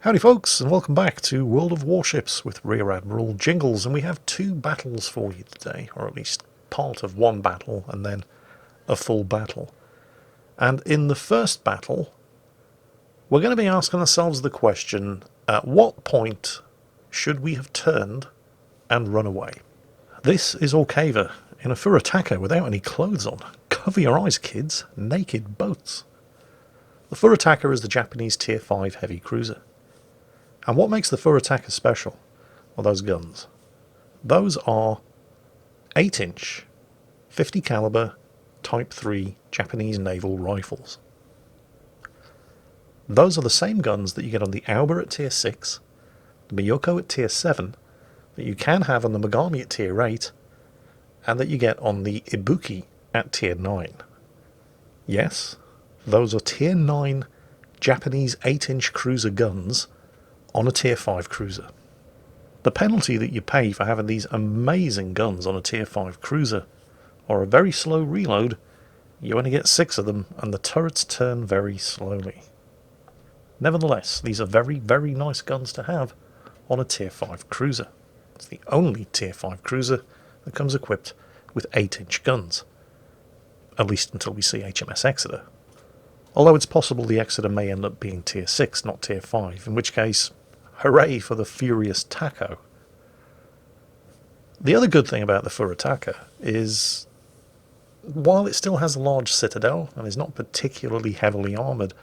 Howdy folks, and welcome back to World of Warships with Rear Admiral Jingles, and we have two battles for you today, or at least part of one battle and then a full battle. And in the first battle, we're going to be asking ourselves the question, at what point should we have turned and run away? This is Orcava in a Furutaka without any clothes on. Cover your eyes, kids. Naked boats. The Furutaka is the Japanese Tier 5 heavy cruiser. And what makes the Furutaka special are those guns. Those are 8-inch, 50 caliber Type 3 Japanese naval rifles. Those are the same guns that you get on the Aoba at Tier 6, the Miyoko at Tier 7, that you can have on the Megami at Tier 8, and that you get on the Ibuki at Tier 9. Yes, those are Tier 9 Japanese 8-inch cruiser guns on a Tier 5 cruiser. The penalty that you pay for having these amazing guns on a Tier 5 cruiser are a very slow reload. You only get 6 of them and the turrets turn very slowly. Nevertheless, these are very, very nice guns to have on a Tier 5 cruiser. It's the only Tier 5 cruiser that comes equipped with 8-inch guns. At least until we see HMS Exeter. Although it's possible the Exeter may end up being Tier 6, not Tier 5, in which case, hooray for the furious Taco. The other good thing about the Furutaka is, while it still has a large citadel and is not particularly heavily armoured,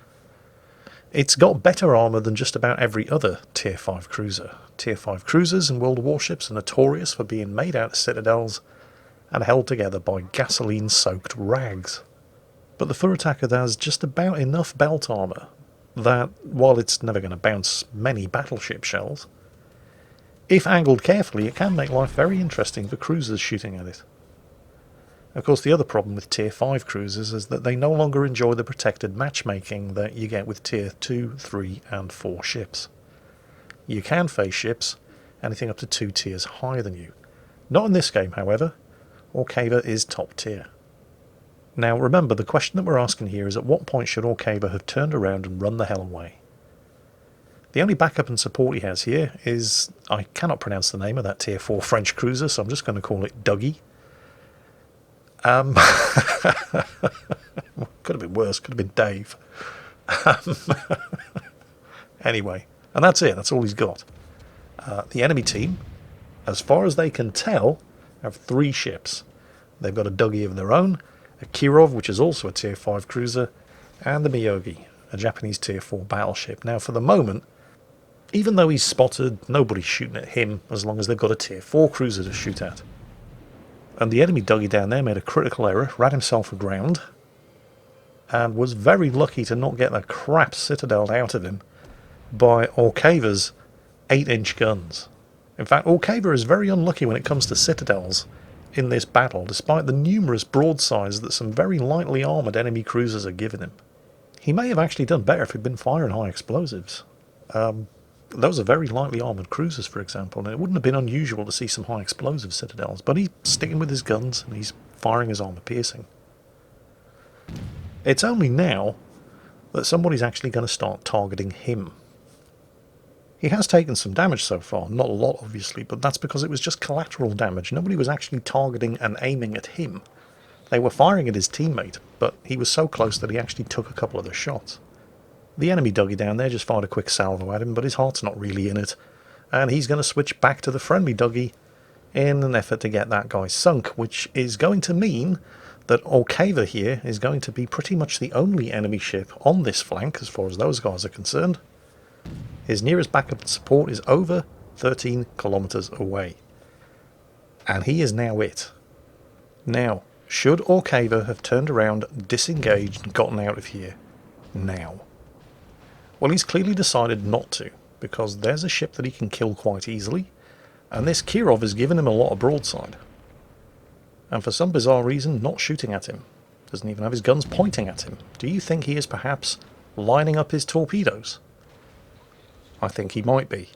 it's got better armour than just about every other Tier 5 cruiser. Tier 5 cruisers in World of Warships are notorious for being made out of citadels and held together by gasoline-soaked rags. But the Furutaka has just about enough belt armour that, while it's never going to bounce many battleship shells, if angled carefully, it can make life very interesting for cruisers shooting at it. Of course, the other problem with Tier 5 cruisers is that they no longer enjoy the protected matchmaking that you get with Tier 2, 3 and 4 ships. You can face ships anything up to 2 tiers higher than you. Not in this game, however. Orcava is top tier. Now remember, the question that we're asking here is at what point should Orcava have turned around and run the hell away? The only backup and support he has here is, I cannot pronounce the name of that Tier 4 French cruiser, so I'm just going to call it Dougie. Could have been worse, could have been Dave. Anyway, and that's it, that's all he's got. The enemy team, as far as they can tell, have 3 ships. They've got a Dougie of their own, a Kirov, which is also a Tier 5 cruiser, and the Miyogi, a Japanese Tier 4 battleship. Now, for the moment, even though he's spotted, nobody's shooting at him as long as they've got a Tier 4 cruiser to shoot at. And the enemy Dougie down there made a critical error, ran himself aground, and was very lucky to not get the crap citadel out of him by Orcava's 8-inch guns. In fact, Orcava is very unlucky when it comes to citadels in this battle, despite the numerous broadsides that some very lightly armoured enemy cruisers are giving him. He may have actually done better if he'd been firing high explosives. Those are very lightly armoured cruisers, for example, and it wouldn't have been unusual to see some high explosive citadels, but he's sticking with his guns and he's firing his armour piercing. It's only now that somebody's actually going to start targeting him. He has taken some damage so far, not a lot obviously, but that's because it was just collateral damage. Nobody was actually targeting and aiming at him. They were firing at his teammate, but he was so close that he actually took a couple of the shots. The enemy Dougie down there just fired a quick salvo at him, but his heart's not really in it, and he's going to switch back to the friendly Dougie in an effort to get that guy sunk, which is going to mean that Orcava here is going to be pretty much the only enemy ship on this flank as far as those guys are concerned. His nearest backup and support is over 13 kilometers away. And he is now it. Now, should Orcava have turned around, disengaged, and gotten out of here? Now. Well, he's clearly decided not to, because there's a ship that he can kill quite easily, and this Kirov has given him a lot of broadside. And for some bizarre reason, not shooting at him. Doesn't even have his guns pointing at him. Do you think he is perhaps lining up his torpedoes? I think he might be.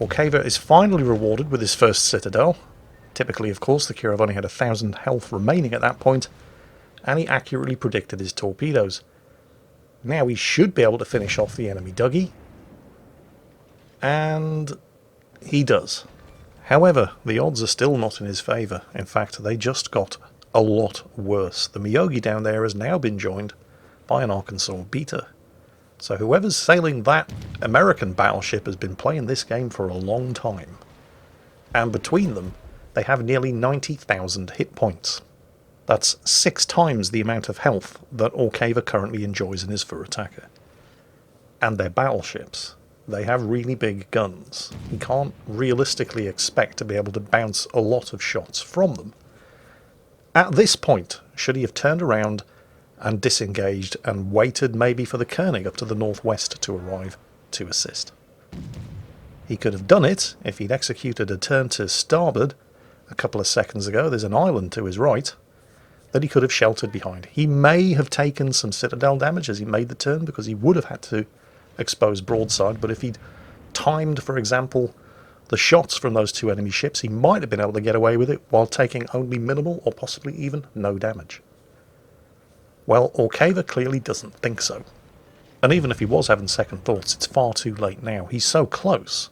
Orcava is finally rewarded with his first citadel. Typically, of course, the Kirov only had 1,000 health remaining at that point, and he accurately predicted his torpedoes. Now he should be able to finish off the enemy Dougie, And he does. However, the odds are still not in his favour. In fact, they just got a lot worse. The Miyogi down there has now been joined by an Arkansas Beta. So whoever's sailing that American battleship has been playing this game for a long time. And between them, they have nearly 90,000 hit points. That's 6 times the amount of health that Orkava currently enjoys in his Furutaka. And their battleships. They have really big guns. You can't realistically expect to be able to bounce a lot of shots from them. At this point, should he have turned around and disengaged and waited maybe for the Koenig up to the northwest to arrive to assist? He could have done it if he'd executed a turn to starboard a couple of seconds ago. There's an island to his right that he could have sheltered behind. He may have taken some citadel damage as he made the turn because he would have had to expose broadside, but if he'd timed, for example, the shots from those 2 enemy ships, he might have been able to get away with it while taking only minimal or possibly even no damage. Well, Orkava clearly doesn't think so. And even if he was having second thoughts, it's far too late now. He's so close.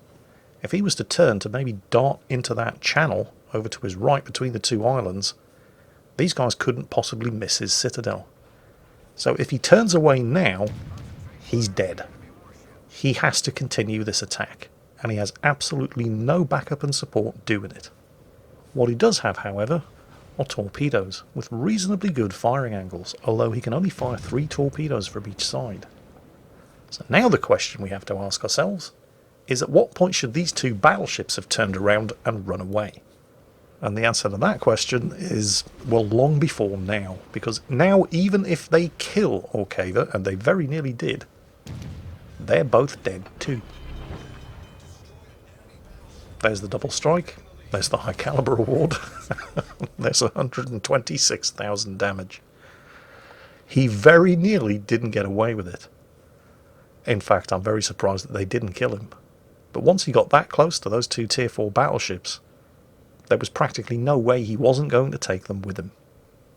If he was to turn to maybe dart into that channel over to his right between the 2 islands, these guys couldn't possibly miss his citadel. So if he turns away now, he's dead. He has to continue this attack, and he has absolutely no backup and support doing it. What he does have, however, are torpedoes with reasonably good firing angles, although he can only fire 3 torpedoes from each side. So now the question we have to ask ourselves is, at what point should these 2 battleships have turned around and run away? And the answer to that question is, well, long before now, because now even if they kill Orkava, and they very nearly did, they're both dead too. There's the double strike. There's the high caliber award. There's 126,000 damage. He very nearly didn't get away with it. In fact, I'm very surprised that they didn't kill him. But once he got that close to those 2 tier 4 battleships, there was practically no way he wasn't going to take them with him.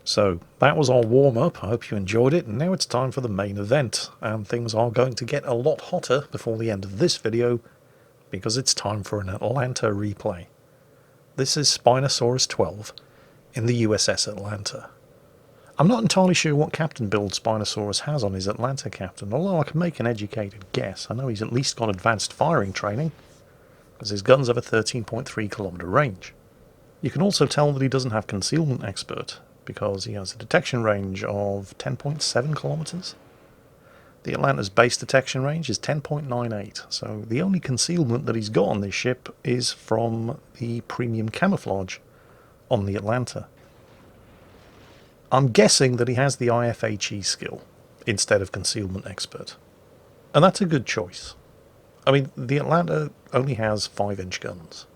So that was our warm-up. I hope you enjoyed it, and now it's time for the main event, and things are going to get a lot hotter before the end of this video, because it's time for an Atlanta replay. This is Spinosaurus 12 in the USS Atlanta. I'm not entirely sure what captain build Spinosaurus has on his Atlanta captain, although I can make an educated guess. I know he's at least got advanced firing training, because his guns have a 13.3 kilometer range. You can also tell that he doesn't have concealment expert, because he has a detection range of 10.7 kilometers. The Atlanta's base detection range is 10.98, so the only concealment that he's got on this ship is from the premium camouflage on the Atlanta. I'm guessing that he has the IFHE skill instead of concealment expert, and that's a good choice. I mean, the Atlanta only has 5-inch guns.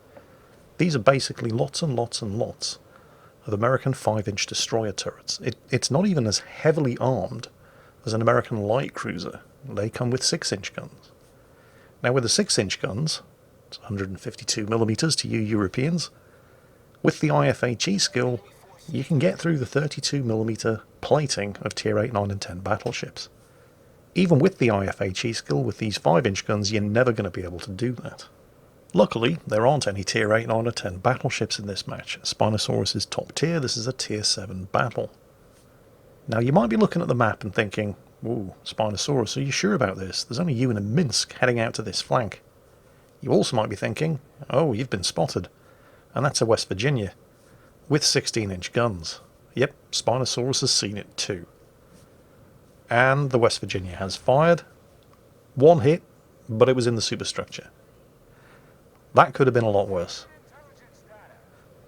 These are basically lots and lots and lots of American 5-inch destroyer turrets. It's not even as heavily armed as an American light cruiser. They come with 6-inch guns. Now with the 6-inch guns, it's 152 millimeters to you Europeans, with the IFHE skill, you can get through the 32 millimeter plating of Tier 8, 9 and 10 battleships. Even with the IFHE skill, with these 5-inch guns, you're never going to be able to do that. Luckily, there aren't any Tier 8, 9 or 10 battleships in this match. Spinosaurus is top tier, this is a Tier 7 battle. Now you might be looking at the map and thinking, ooh, Spinosaurus, are you sure about this? There's only you and a Minsk heading out to this flank. You also might be thinking, oh, you've been spotted. And that's a West Virginia, with 16-inch guns. Yep, Spinosaurus has seen it too. And the West Virginia has fired. 1 hit, but it was in the superstructure. That could have been a lot worse.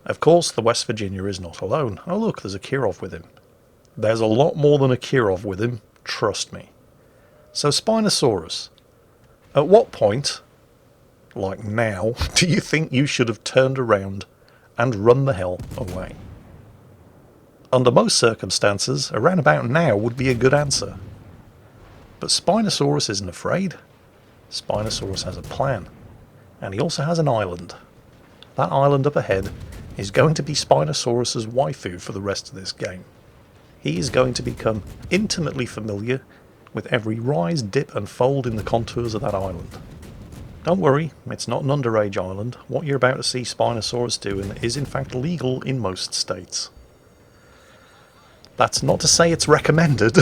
Of course, the West Virginia is not alone. Oh look, there's a Kirov with him. There's a lot more than a Kirov with him, trust me. So Spinosaurus, at what point, like now, do you think you should have turned around and run the hell away? Under most circumstances, around about now would be a good answer. But Spinosaurus isn't afraid. Spinosaurus has a plan. And he also has an island. That island up ahead is going to be Spinosaurus's waifu for the rest of this game. He is going to become intimately familiar with every rise, dip and fold in the contours of that island. Don't worry, it's not an underage island. What you're about to see Spinosaurus doing is in fact legal in most states. That's not to say it's recommended.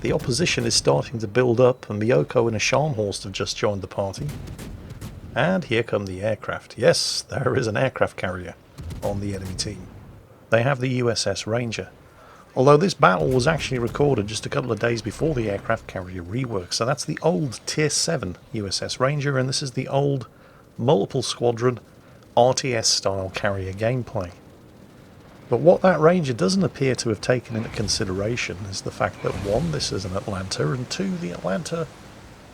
The opposition is starting to build up, and Miyoko and a Scharnhorst have just joined the party. And here come the aircraft. Yes, there is an aircraft carrier on the enemy team. They have the USS Ranger. Although this battle was actually recorded just a couple of days before the aircraft carrier rework. So that's the old Tier 7 USS Ranger, and this is the old multiple squadron RTS style carrier gameplay. But what that Ranger doesn't appear to have taken into consideration is the fact that 1, this is an Atlanta, and 2, the Atlanta,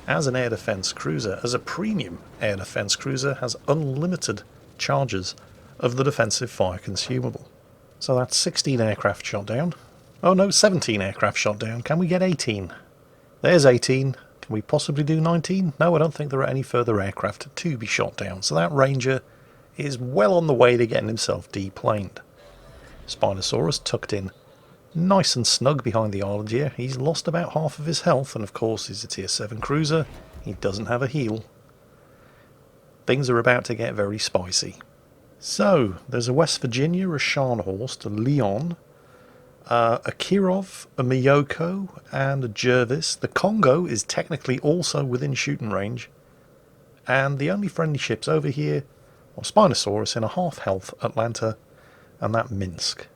as an air defense cruiser, as a premium air defense cruiser, has unlimited charges of the defensive fire consumable. So that's 16 aircraft shot down. Oh no, 17 aircraft shot down. Can we get 18? There's 18. Can we possibly do 19? No, I don't think there are any further aircraft to be shot down. So that Ranger is well on the way to getting himself deplaned. Spinosaurus tucked in nice and snug behind the island here. He's lost about half of his health, and of course he's a Tier 7 cruiser. He doesn't have a heal. Things are about to get very spicy. So, there's a West Virginia, a Scharnhorst, a Leon, a Kirov, a Miyoko, and a Jervis. The Congo is technically also within shooting range. And the only friendly ships over here are Spinosaurus in a half-health Atlanta, and that Minsk.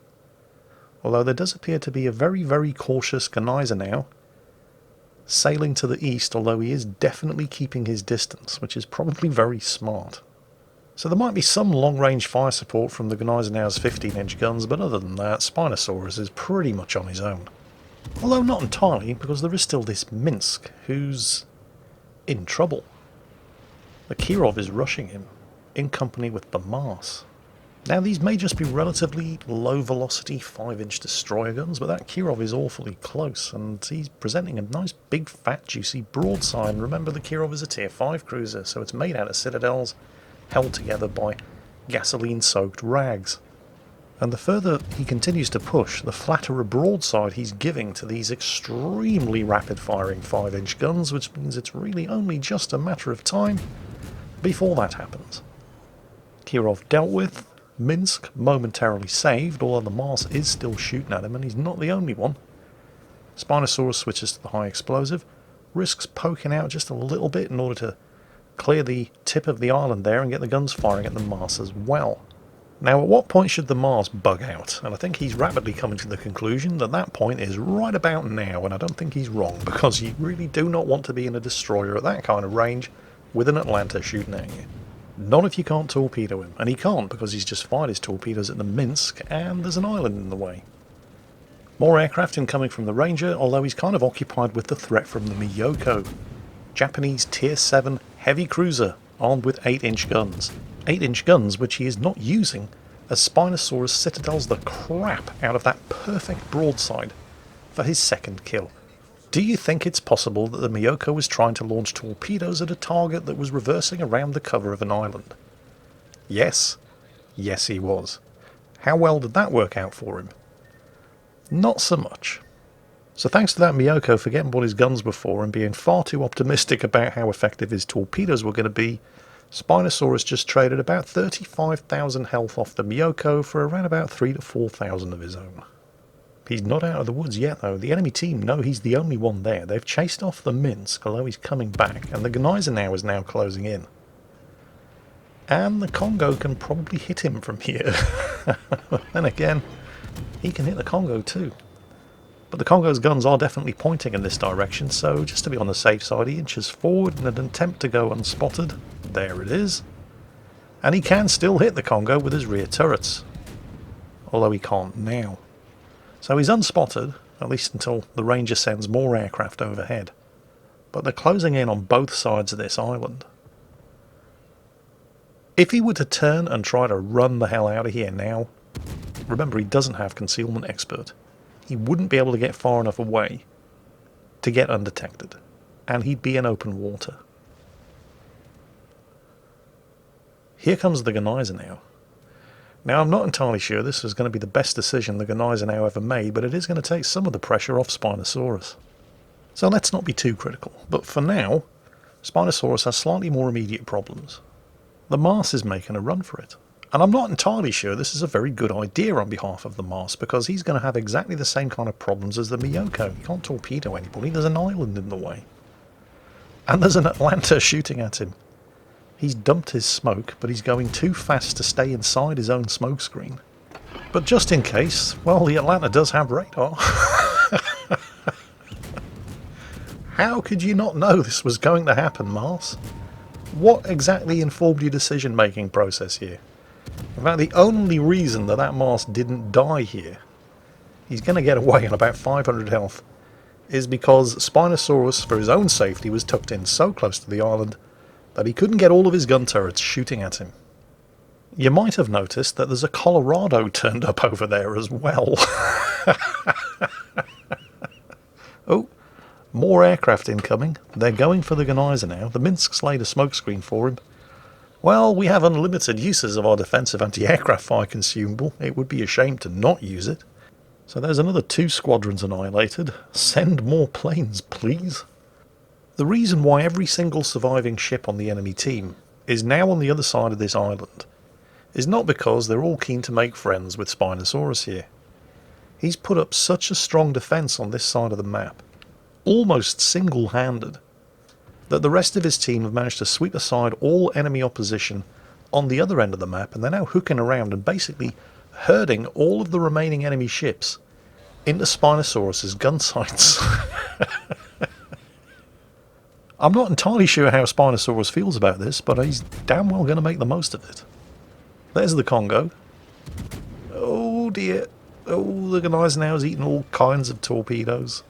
Although there does appear to be a very, very cautious Gneisenau sailing to the east, although he is definitely keeping his distance, which is probably very smart. So there might be some long-range fire support from the Gneisenau's 15-inch guns, but other than that, Spinosaurus is pretty much on his own. Although not entirely, because there is still this Minsk, who's in trouble. The Kirov is rushing him, in company with the Mars. Now these may just be relatively low-velocity 5-inch destroyer guns, but that Kirov is awfully close, and he's presenting a nice big fat juicy broadside. Remember, the Kirov is a Tier 5 cruiser, so it's made out of citadels, held together by gasoline-soaked rags. And the further he continues to push, the flatter a broadside he's giving to these extremely rapid-firing 5-inch guns, which means it's really only just a matter of time before that happens. Kirov dealt with, Minsk momentarily saved, although the Mars is still shooting at him, and he's not the only one. Spinosaurus switches to the high explosive, risks poking out just a little bit in order to clear the tip of the island there and get the guns firing at the Mars as well. Now, at what point should the Mars bug out? And I think he's rapidly coming to the conclusion that that point is right about now, and I don't think he's wrong, because you really do not want to be in a destroyer at that kind of range with an Atlanta shooting at you. Not if you can't torpedo him, and he can't because he's just fired his torpedoes at the Minsk, and there's an island in the way. More aircraft incoming from the Ranger, although he's kind of occupied with the threat from the Miyoko. Japanese Tier 7 heavy cruiser, armed with 8-inch guns. 8-inch guns which he is not using, as Spinosaurus citadels the crap out of that perfect broadside for his second kill. Do you think it's possible that the Miyoko was trying to launch torpedoes at a target that was reversing around the cover of an island? Yes. Yes, he was. How well did that work out for him? Not so much. So thanks to that Miyoko forgetting what his guns were for and being far too optimistic about how effective his torpedoes were going to be, Spinosaurus just traded about 35,000 health off the Miyoko for around about 3,000 to 4,000 of his own. He's not out of the woods yet, though. The enemy team know he's the only one there. They've chased off the Minsk, although he's coming back, and the Gneisenau is now closing in. And the Congo can probably hit him from here. Then again, he can hit the Congo too. But the Congo's guns are definitely pointing in this direction, so just to be on the safe side, he inches forward in an attempt to go unspotted. There it is. And he can still hit the Congo with his rear turrets. Although he can't now. So he's unspotted, at least until the Ranger sends more aircraft overhead. But they're closing in on both sides of this island. If he were to turn and try to run the hell out of here now, remember he doesn't have concealment expert. He wouldn't be able to get far enough away to get undetected, and he'd be in open water. Here comes the Gneisenau. Now, I'm not entirely sure this is going to be the best decision the Gneisenau ever made, but it is going to take some of the pressure off Spinosaurus. So let's not be too critical, but for now, Spinosaurus has slightly more immediate problems. The Mars is making a run for it. And I'm not entirely sure this is a very good idea on behalf of the Mars, because he's going to have exactly the same kind of problems as the Miyoko. He can't torpedo anybody, there's an island in the way. And there's an Atlanta shooting at him. He's dumped his smoke, but he's going too fast to stay inside his own smoke screen. But just in case, well, the Atlanta does have radar. How could you not know this was going to happen, Mars? What exactly informed your decision-making process here? In fact, the only reason that Mars didn't die here, he's going to get away on about 500 health, is because Spinosaurus, for his own safety, was tucked in so close to the island that he couldn't get all of his gun turrets shooting at him. You might have noticed that there's a Colorado turned up over there as well. Oh, more aircraft incoming. They're going for the Genizer now. The Minsk's laid a smokescreen for him. Well, we have unlimited uses of our defensive anti-aircraft fire consumable. It would be a shame to not use it. So there's another 2 squadrons annihilated. Send more planes, please. The reason why every single surviving ship on the enemy team is now on the other side of this island is not because they're all keen to make friends with Spinosaurus here. He's put up such a strong defense on this side of the map, almost single-handed, that the rest of his team have managed to sweep aside all enemy opposition on the other end of the map, and they're now hooking around and basically herding all of the remaining enemy ships into Spinosaurus's gun sights. I'm not entirely sure how Spinosaurus feels about this, but he's damn well going to make the most of it. There's the Congo. Oh dear. Oh, the Genizer now is eating all kinds of torpedoes.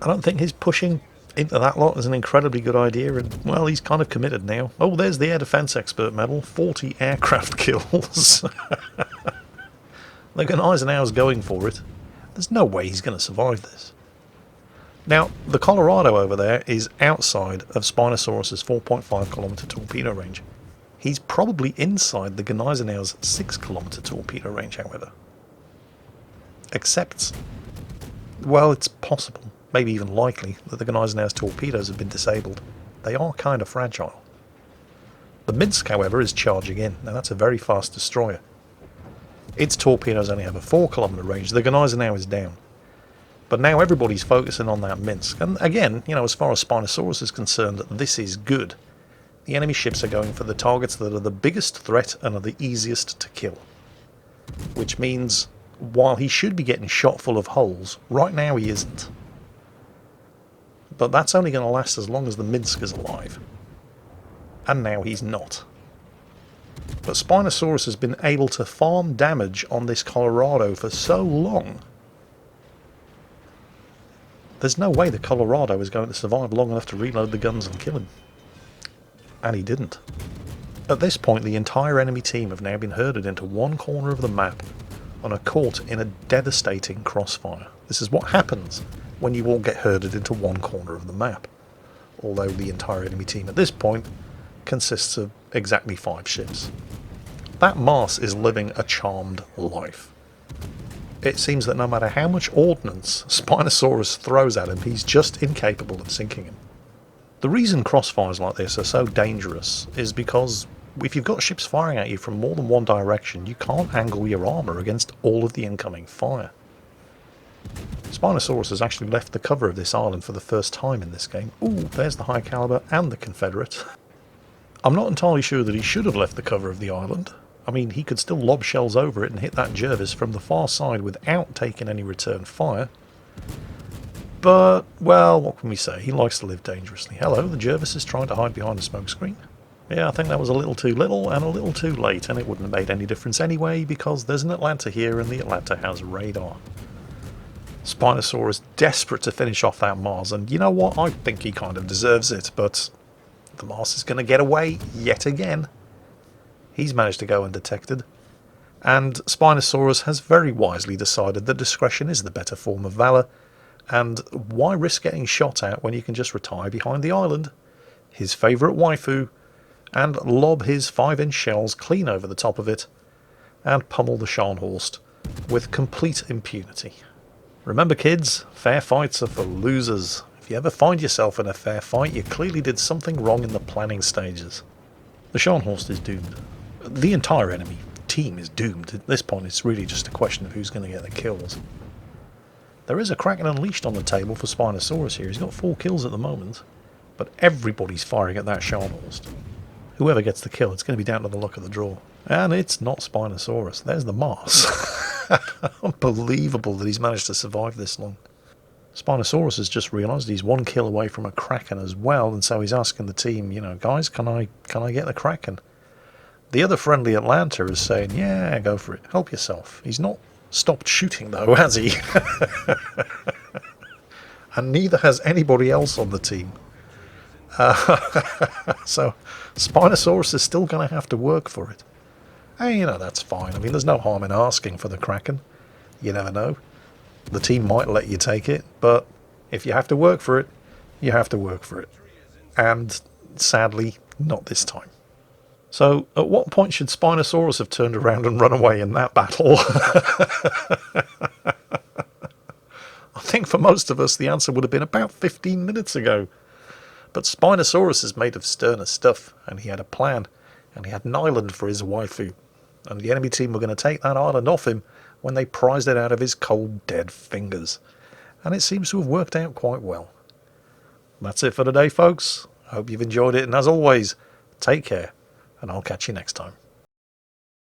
I don't think his pushing into that lot is an incredibly good idea, and, well, he's kind of committed now. Oh, there's the Air Defense Expert medal. 40 aircraft kills. The Genizer now is going for it. There's no way he's going to survive this. Now, the Colorado over there is outside of Spinosaurus's 4.5 kilometer torpedo range. He's probably inside the Genizer now's 6 kilometer torpedo range, however. Except, well, it's possible, maybe even likely, that the Genizer now's torpedoes have been disabled. They are kind of fragile. The Minsk, however, is charging in. Now, that's a very fast destroyer. Its torpedoes only have a 4 kilometer range. The Genizer now is down. But now everybody's focusing on that Minsk. And again, you know, as far as Spinosaurus is concerned, this is good. The enemy ships are going for the targets that are the biggest threat and are the easiest to kill. Which means, while he should be getting shot full of holes, right now he isn't. But that's only going to last as long as the Minsk is alive. And now he's not. But Spinosaurus has been able to farm damage on this Colorado for so long. There's no way the Colorado is going to survive long enough to reload the guns and kill him. And he didn't. At this point, the entire enemy team have now been herded into one corner of the map and are caught in a devastating crossfire. This is what happens when you all get herded into one corner of the map. Although the entire enemy team at this point consists of exactly 5 ships. That Mars is living a charmed life. It seems that no matter how much ordnance Spinosaurus throws at him, he's just incapable of sinking him. The reason crossfires like this are so dangerous is because if you've got ships firing at you from more than one direction, you can't angle your armour against all of the incoming fire. Spinosaurus has actually left the cover of this island for the first time in this game. Ooh, there's the high caliber and the Confederate. I'm not entirely sure that he should have left the cover of the island. I mean, he could still lob shells over it and hit that Jervis from the far side without taking any return fire. But, well, what can we say? He likes to live dangerously. Hello, the Jervis is trying to hide behind a smokescreen. Yeah, I think that was a little too little and a little too late, and it wouldn't have made any difference anyway, because there's an Atlanta here and the Atlanta has radar. Spinosaurus desperate to finish off that Mars, and you know what? I think he kind of deserves it, but the Mars is going to get away yet again. He's managed to go undetected, and Spinosaurus has very wisely decided that discretion is the better form of valour, and why risk getting shot at when you can just retire behind the island, his favourite waifu, and lob his 5-inch shells clean over the top of it, and pummel the Scharnhorst with complete impunity. Remember kids, fair fights are for losers. If you ever find yourself in a fair fight, you clearly did something wrong in the planning stages. The Scharnhorst is doomed. The entire enemy team is doomed. At this point it's really just a question of who's going to get the kills. There is a Kraken Unleashed on the table for Spinosaurus here. He's got 4 kills at the moment. But everybody's firing at that Scharnhorst. Whoever gets the kill, it's going to be down to the luck of the draw. And it's not Spinosaurus. There's the Mars. Unbelievable that he's managed to survive this long. Spinosaurus has just realised he's 1 kill away from a Kraken as well, and so he's asking the team, you know, guys, can I get the Kraken? The other friendly Atlanta is saying, yeah, go for it. Help yourself. He's not stopped shooting though, has he? And neither has anybody else on the team. So Spinosaurus is still going to have to work for it. And, you know, that's fine. I mean, there's no harm in asking for the Kraken. You never know. The team might let you take it, but if you have to work for it, you have to work for it. And sadly, not this time. So, at what point should Spinosaurus have turned around and run away in that battle? I think for most of us the answer would have been about 15 minutes ago. But Spinosaurus is made of sterner stuff, and he had a plan, and he had an island for his waifu. And the enemy team were going to take that island off him when they prized it out of his cold, dead fingers. And it seems to have worked out quite well. That's it for today, folks. I hope you've enjoyed it, and as always, take care, and I'll catch you next time.